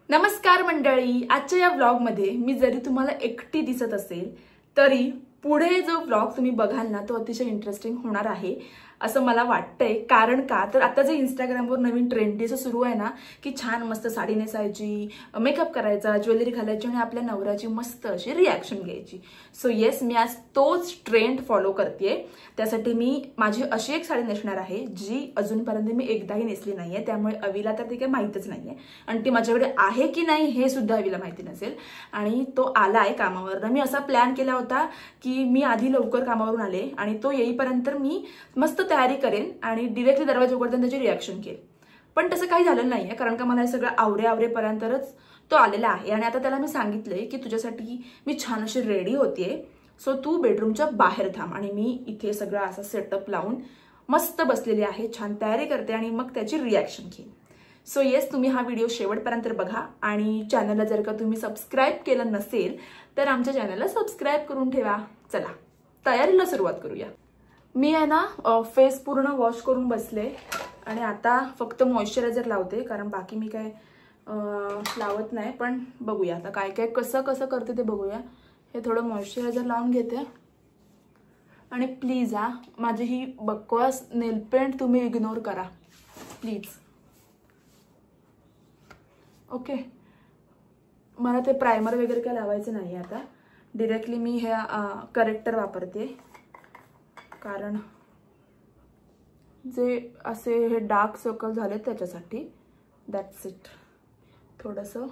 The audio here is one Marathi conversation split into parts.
नमस्कार मंडळी, आजच्या या व्लॉग मध्ये मी जरी तुम्हाला एकटी दिसत असेल तरी पुढे जो व्लॉग तुम्ही बघाल ना तो अतिशय इंटरेस्टिंग होणार आहे असं मला वाटतंय। कारण का तर आता जे इंस्टाग्रामवर नवीन ट्रेंड असं सुरू आहे ना की छान मस्त साडी नेसायची, मेकअप करायचा, ज्वेलरी घालायची आणि आपल्या नवऱ्याची मस्त अशी रिॲक्शन घ्यायची। सो येस, मी आज तोच ट्रेंड फॉलो करतेय। त्यासाठी मी माझी अशी एक साडी नेसणार आहे जी अजूनपर्यंत मी एकदाही नेसली नाहीये, त्यामुळे अवीला तर ती काही माहितीच नाहीये आणि ती माझ्याकडे आहे की नाही हे सुद्धा अवीला माहिती नसेल। आणि तो आलाय कामावरनं। मी असा प्लॅन केला होता की मी आधी लवकर कामावरून आले आणि तो येईपर्यंत मी मस्त तयारी करेन आणि डायरेक्टली दरवाजा उघडताना त्याची रिॲक्शन घेईल। पण तसं काही झालं नाहीये, कारण का मला हे सगळं आवरेपर्यंतच तो आलेला आहे। आणि आता त्याला मी सांगितलंय की तुझ्यासाठी मी छान अशी रेडी होतीये, सो तू बेडरूमच्या बाहेर थांब आणि मी इथे सगळं असा सेटअप लावून मस्त बसलेली आहे, छान तयारी करते आणि मग त्याची रिॲक्शन घेईन। सो येस, तुम्ही हा व्हिडिओ शेवटपर्यंत बघा आणि चॅनलला जर का तुम्ही सबस्क्राईब केलं नसेल तर आमच्या चॅनलला सबस्क्राईब करून ठेवा। चला तयारीला सुरुवात करूया। मी आहे ना फेस पूर्ण वॉश करून बसले आणि आता फक्त मॉइश्चरायझर लावते, कारण बाकी मी काय लावत नाही। पण बघूया आता काय काय कसं कसं करते ते बघूया। हे थोडं मॉइश्चरायझर लावून घेते आणि प्लीज माझी ही बकवास नेल पेंट तुम्ही इग्नोर करा प्लीज, ओके। मला ते प्रायमर वगैरे काय लावायचं नाही आता, डायरेक्टली मी हे करेक्टर वापरते, कारण जे असे हे डार्क सर्कल झाले त्याच्यासाठी। That's it. थोडंसं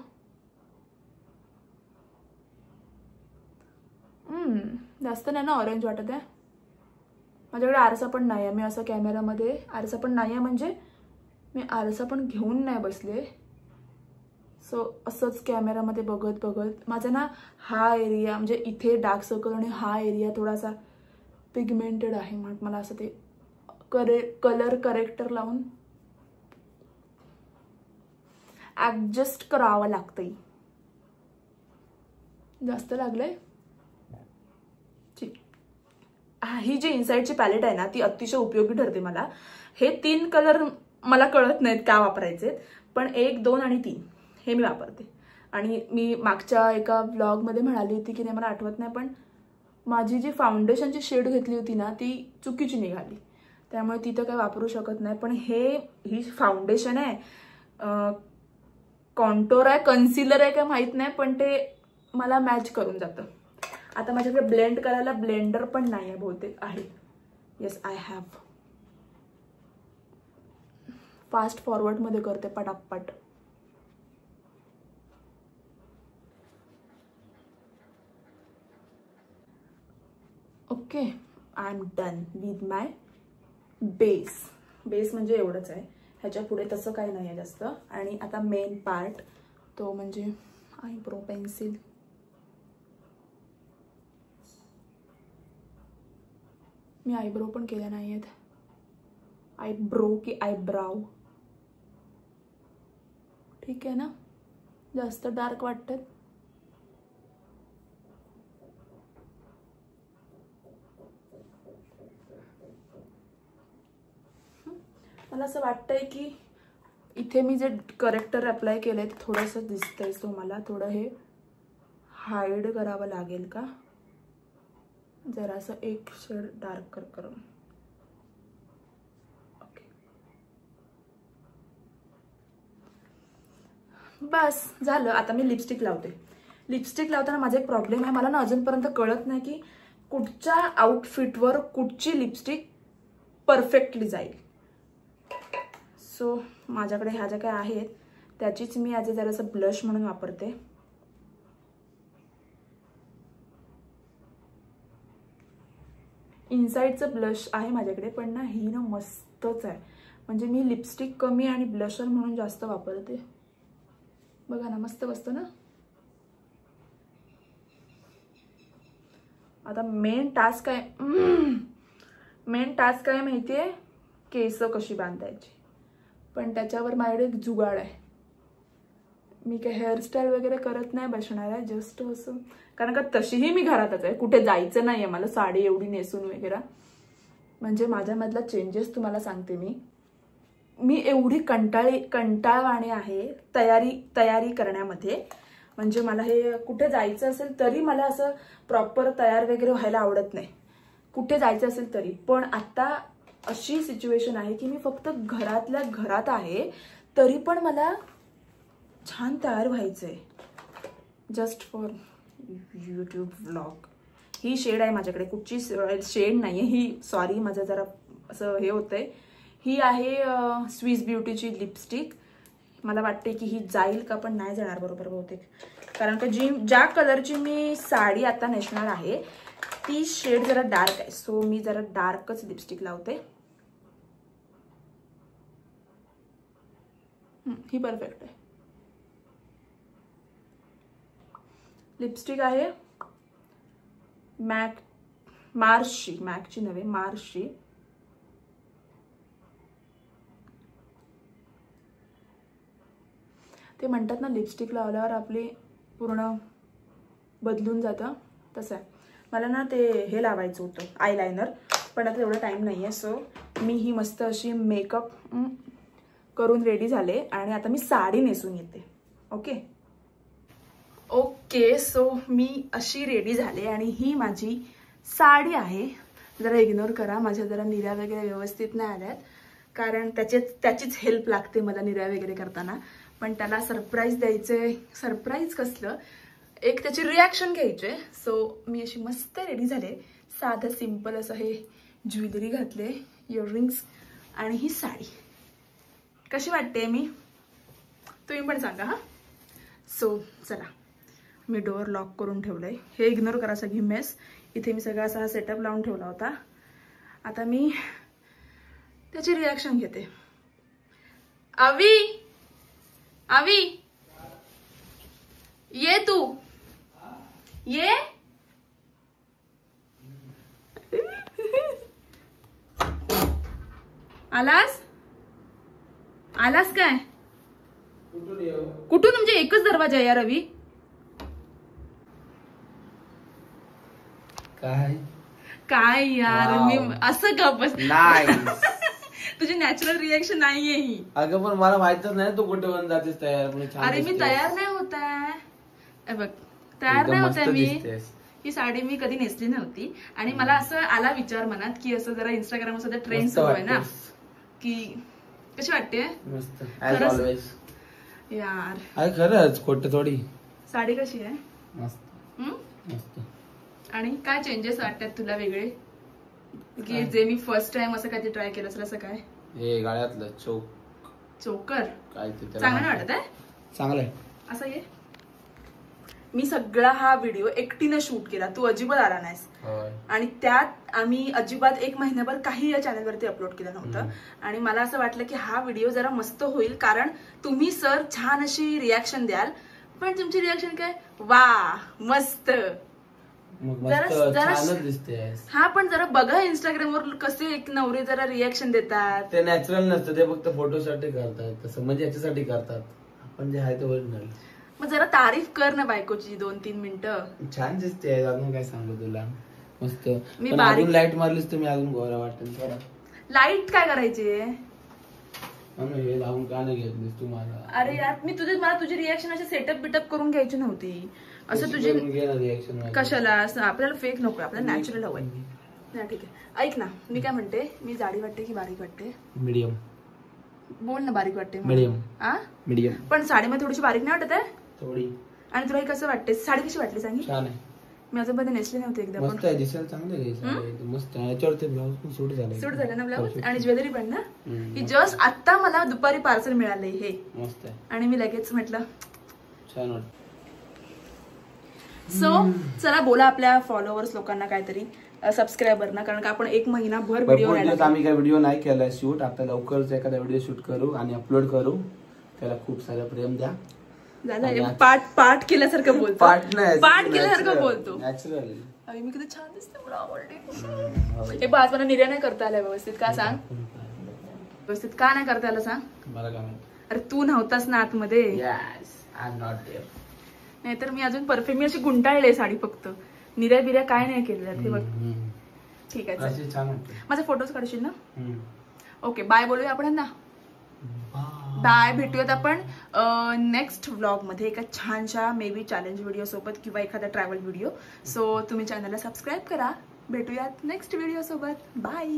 जास्त नाही ना ऑरेंज वाटत आहे। माझ्याकडे आरसा पण नाही आहे, मी असं कॅमेरामध्ये आरसा पण नाही आहे, म्हणजे मी आरसा पण घेऊन नाही बसले। सो असंच कॅमेरामध्ये बघत बघत माझा ना हा एरिया, म्हणजे इथे डार्क सर्कल आणि हा एरिया थोडासा पिगमेंटेड आहे, मग मला असं ते कलर करेक्टर लावून ऍडजस्ट करावं लागतंय। जास्त लागलंय ठीक। ही जी इनसाइडची पॅलेट आहे ना ती अतिशय उपयोगी ठरते मला। हे 3 कलर मला कळत नाहीत का वापरायचे, पण 1, 2 आणि 3 हे मी वापरते। आणि मी मागच्या एका व्लॉगमध्ये म्हणाली होती की नाही मला आठवत नाही, पण माझी जी फाउंडेशनची शेड घेतली होती ना ती चुकीची निघाली, त्यामुळे ती तर काही वापरू शकत नाही। पण ही फाउंडेशन आहे, कॉन्टोर आहे, कन्सिलर आहे काय माहित नाही, पण ते मला मॅच करून जातं। आता माझ्याकडे ब्लेंड करायला ब्लेंडर पण नाही आहे, बहुतेक आहे। Yes I have. Fast forward मध्ये करते पटापट। Okay, I am done with my base. Base म्हणजे एवढंच आहे, ह्याच्या पुढे तसं काही नाही आहे जास्त। आणि आता मेन पार्ट तो म्हणजे आयब्रो पेन्सिल। मी आयब्रो पण केल्या नाही आहेत, आयब्रो की आयब्राव ठीक आहे ना, जास्त डार्क वाटतात। मला असं वाटतंय की इथे मी जे करेक्टर अप्लाय केलंय ते थोडंसं दिसतंय, सो मला थोडं हे हाईड करावं लागेल का, जरासं एक शेड डार्कर करून। ओके बस झालं। आता मी लिपस्टिक लावते। लिपस्टिक लावताना माझा एक प्रॉब्लेम आहे, मला ना अजूनपर्यंत कळत नाही की कुठच्या आउटफिटवर कुठची लिपस्टिक परफेक्टली जाईल। सो माझ्याकडे ह्या ज्या काय आहेत त्याचीच मी आज जरासं ब्लश म्हणून वापरते। इनसाइडचं ब्लश आहे माझ्याकडे, पण ना ही ना मस्तच आहे, म्हणजे मी लिपस्टिक कमी आणि ब्लशर म्हणून जास्त वापरते। बघा ना मस्त बसतो ना। आता मेन टास्क काय माहितीये, केस कशी बांधायची, पण त्याच्यावर माझ्याकडे एक जुगाड आहे। मी काय हेअरस्टाईल वगैरे करत नाही बसणार आहे, जस्ट असं, कारण का तशीही मी घरातच आहे, कुठे जायचं नाहीये मला साडी एवढी नेसून वगैरे। म्हणजे माझ्यामधला चेंजेस तुम्हाला सांगते मी। मी एवढी कंटाळवाणी आहे तयारी करण्यामध्ये. म्हणजे मला हे कुठे जायचं असेल तरी मला असं प्रॉपर तयार वगैरे व्हायला आवडत नाही, कुठे जायचं असेल तरी. पण आता अशी सिच्युएशन आहे की मी फक्त घरातल्या घरात आहे, तरी पण मला छान तयार व्हायचंय जस्ट फॉर यूट्यूब व्लॉग. ही शेड आहे माझ्याकडे, कुठची शेड नाही आहे ही, सॉरी माझं जरा असं हे होतंय. ही आहे स्विस ब्युटीची लिपस्टिक. मला वाटते की ही जाईल का, पण नाही जाणार बरोबर बहुतेक, कारण का ज्या कलरची मी साडी आता नेसणार आहे ती शेड जरा डार्क आहे. सो मी जरा डार्कच लिपस्टिक लावते. ही परफेक्ट आहे. लिपस्टिक आहे मॅकची नव्हे, मार्सची. ते म्हणतात ना लिपस्टिक लावल्यावर आपली पूर्ण बदलून जातं, तसं आहे. मला ना ते हे लावायचं होतं आयलायनर, पण आता एवढा टाइम नाही आहे. सो मी ही मस्त अशी मेकअप करून रेडी झाले आणि आता मी साडी नेसून येते. ओके सो मी अशी रेडी झाले आणि ही माझी साडी आहे. जरा इग्नोर करा, माझ्या जरा निऱ्या वगैरे व्यवस्थित नाही आल्यात, कारण त्याचीच हेल्प लागते मला निऱ्या वगैरे करताना. पण त्याला सरप्राईज द्यायचंय. सरप्राईज कसलं, एक त्याची रिॲक्शन घ्यायची. सो मी अशी मस्त रेडी झाले, साधं सिंपल असं हे ज्वेलरी घातले, इयरिंग्स आणि ही साडी. कशी वाटते मी, तुम्ही पण सांगा. सो चला, मी डोअर लॉक करून ठेवलंय. हे इग्नोर करा सगळी मेस. इथे मी सगळा असा सेटअप लावून ठेवला होता. आता मी त्याची रिॲक्शन घेते. आवी ये, तू ये. आलास काय? कुठून? म्हणजे एकच दरवाजा आहे या रवी. काय यार, मी असं का बस तुझी नॅचरल रिएक्शन नाहीये ही. अगं पण मला माहितच नाही तू कुठे पण जातेस तयार. अरे मी तयार नाही होत आहे बघ, तयार नाही होत आहे मी. ही साडी मी कधी नेसली नव्हती आणि मला असं आला विचार मनात की असं जरा इंस्टाग्राम सध्या ट्रेंड सुरू आहे ना, की कशी वाटते यार. अरे खरंच खोटं थोडी. साडी कशी आहे? मस्त. आणि काय चेंजेस वाटतात तुला वेगळे, की जे मी फर्स्ट टाइम असं काय ट्राय केलं असेल? असं काय? हे गाळ्यातलं चोकर काय ते चांगलं नाही वाटत आहे? चांगलं आहे. असं ये. मी सगळा हा व्हिडिओ एकटीने शूट केला, तू अजिबात आला नाहीस. आणि त्यात आम्ही अजिबात 1 महिन्याभर काही या चॅनलवरती अपलोड केलं नव्हतं. आणि मला असं वाटलं की हा व्हिडिओ जरा मस्त होईल, कारण तुम्ही सर छान अशी रिॲक्शन द्याल. पण तुमची रिॲक्शन काय, वा मस्त, हा. पण जरा बघा इंस्टाग्रामवर कसे एक नवरे जरा रिॲक्शन देतात. ते नॅचरल नसतं, ते फक्त फोटोसाठी करतात, तसं म्हणजे याच्यासाठी करतात. आपण जे आहे ते ओरिजिनल. मग जरा तारीफ कर ना बायकोची 2-3 मिनिटं. छान दिसते, अजून काय सांगू तुला, मस्त. मी अजून लाईट मारलीस तर मी अजून गोरा वाटेल थोडा. लाईट काय करायची? हे लावून का नाही घेतलीस तू मला? अरे यार, मला तुझी रिॲक्शन अशी सेटअप बिटअप करून घ्यायची नव्हती. असं तुझी रिॲक्शन कशाला? आपल्याला फेक नको, आपल्याला नॅचरल हवंय. ठीक आहे, ऐक ना, मी काय म्हणते, मी जाडी वाटते की बारीक वाटते? मीडियम. बोल ना, बारीक वाटते. मीडियम. पण साडीमध्ये थोडीशी बारीक नाही वाटत आहे? थोडी. आणि तुला कसं वाटते? साडी कशी वाटली सांग? छान आहे. मी अजून नेसली नव्हती एकदा. मस्त आहे, दिसायला चांगलं आहे, मस्त आहे. याच्यावरती ब्लाऊज पण सूट झालं ना ब्लाऊज, आणि ज्वेलरी पण ना. ही जस्ट आता मला दुपारी पार्सल मिळालंय हे. मस्त आहे. आणि मी लगेच म्हटलं छान वाटत. सो चला बोला आपल्या फॉलोअर्स लोकांना काहीतरी, सबस्क्रायबरना, कारण का आपण 1 महिनाभर आम्ही काय व्हिडिओ नाही केलाय शूट. आता लवकरच एखादा व्हिडिओ शूट करू आणि अपलोड करू. त्याला खूप सारं प्रेम द्या. पाठ केल्यासारखं बोलतो. पाठ केल्यासारखं बोलतो. नॅचरल. अरे मी किती छान दिसते, मला आवडते. हे बाज मला निर्णय नाही करता आला व्यवस्थित, का सांग? व्यवस्थित का नाही करता आलं सांग? मला काय माहिती. अरे तू नव्हतास ना आतमध्ये. नाहीतर मी अजून परफेक्ट, मी अशी गुंटाळले साडी, फक्त निर्या बिऱ्या काय नाही केलं ते बघ. ठीक आहे, छान. माझे फोटोज काढशील ना? ओके, बाय बोलूया आपण ना. बाय. भेटूयात आपण नेक्स्ट व्लॉगमध्ये एका छानशा मे बी चॅलेंज व्हिडिओ सोबत किंवा एखादा ट्रॅव्हल व्हिडिओ. सो तुम्ही चॅनलला सबस्क्राईब करा. भेटूयात नेक्स्ट व्हिडिओ सोबत. बाय.